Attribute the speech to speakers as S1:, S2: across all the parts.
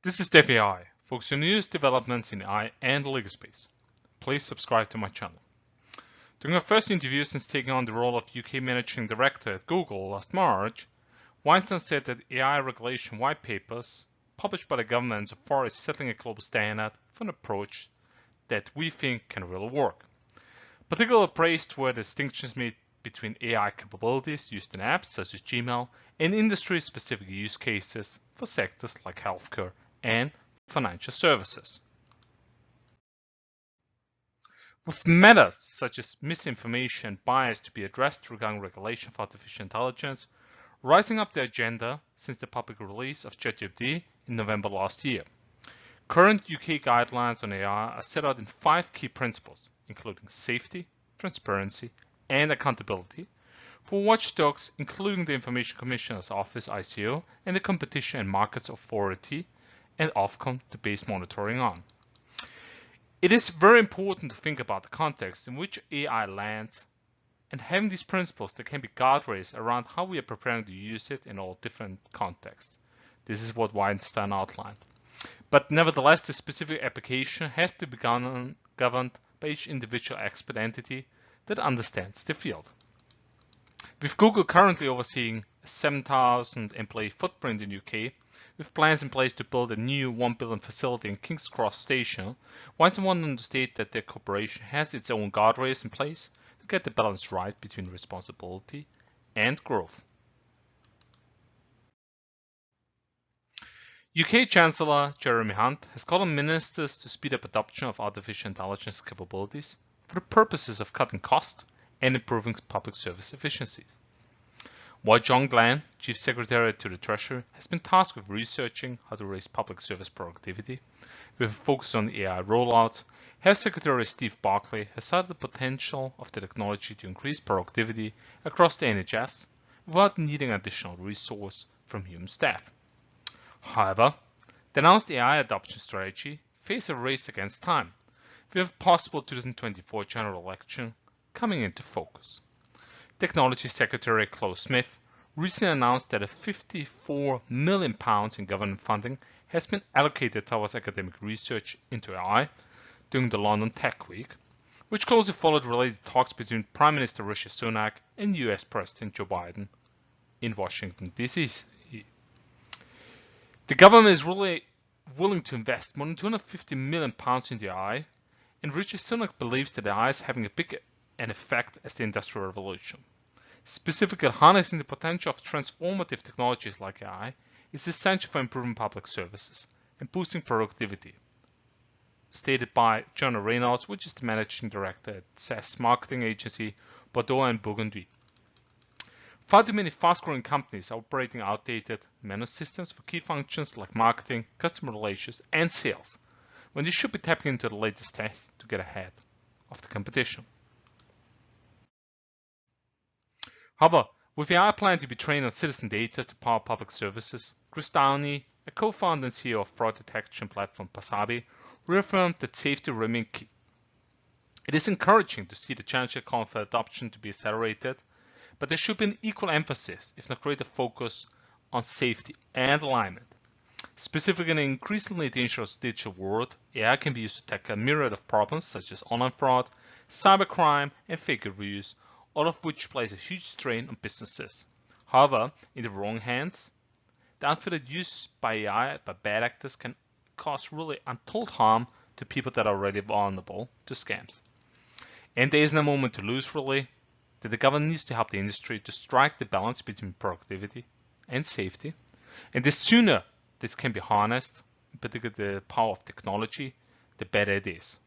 S1: This is DevAI, focusing on newest developments in AI and the legal space. Please subscribe to my channel. During our first interview since taking on the role of UK Managing Director at Google last March, Weinstein said that AI regulation white papers published by the government so far is setting a global standard for an approach that we think can really work. Particularly praised were the distinctions made between AI capabilities used in apps such as Gmail and industry-specific use cases for sectors like healthcare and financial services. With matters such as misinformation and bias to be addressed regarding regulation of artificial intelligence, rising up the agenda since the public release of ChatGPT in November last year. Current UK guidelines on AI are set out in 5 key principles, including safety, transparency, and accountability for watchdogs, including the Information Commissioner's Office (ICO) and the Competition and Markets Authority and Ofcom to base monitoring on. It is very important to think about the context in which AI lands and having these principles that can be guardrails around how we are preparing to use it in all different contexts. This is what Weinstein outlined. But nevertheless, the specific application has to be governed by each individual expert entity that understands the field. With Google currently overseeing a 7,000 employee footprint in the UK, with plans in place to build a new 1 billion facility in King's Cross Station, Weinstein wanted to state that their corporation has its own guardrails in place to get the balance right between responsibility and growth. UK Chancellor Jeremy Hunt has called on ministers to speed up adoption of artificial intelligence capabilities for the purposes of cutting costs and improving public service efficiencies. While John Glenn, Chief Secretary to the Treasury, has been tasked with researching how to raise public service productivity, with a focus on AI rollout, Health Secretary Steve Barclay has cited the potential of the technology to increase productivity across the NHS without needing additional resource from human staff. However, the announced AI adoption strategy faces a race against time, with a possible 2024 general election coming into focus. Technology Secretary Claude Smith recently announced that £54 million in government funding has been allocated towards academic research into AI during the London Tech Week, which closely followed related talks between Prime Minister Rishi Sunak and US President Joe Biden in Washington, D.C. The government is really willing to invest more than £250 million into AI, and Rishi Sunak believes that AI is having a big an effect as the Industrial Revolution. Specifically, harnessing the potential of transformative technologies like AI is essential for improving public services and boosting productivity, stated by John Reynolds, which is the managing director at SaaS marketing agency Bordeaux & Burgundy. Far too many fast-growing companies are operating outdated manual systems for key functions like marketing, customer relations, and sales, when they should be tapping into the latest tech to get ahead of the competition. However, with AI planning to be trained on citizen data to power public services, Chris Downey, a co-founder and CEO of fraud detection platform Pasabi, reaffirmed that safety remains key. It is encouraging to see the challenger call for adoption to be accelerated, but there should be an equal emphasis, if not greater focus, on safety and alignment. Specifically, in an increasingly dangerous digital world, AI can be used to tackle a myriad of problems such as online fraud, cybercrime, and fake reviews, all of which place a huge strain on businesses. However, in the wrong hands, the unfettered use by AI by bad actors can cause really untold harm to people that are already vulnerable to scams. And there is no moment to lose, really, that the government needs to help the industry to strike the balance between productivity and safety. And the sooner this can be harnessed, in particular the power of technology, the better it is.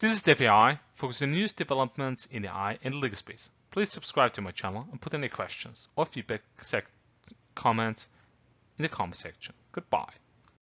S1: This is DevAI, focusing on news developments in the AI and legal space. Please subscribe to my channel and put any questions or feedback comments in the comment section. Goodbye.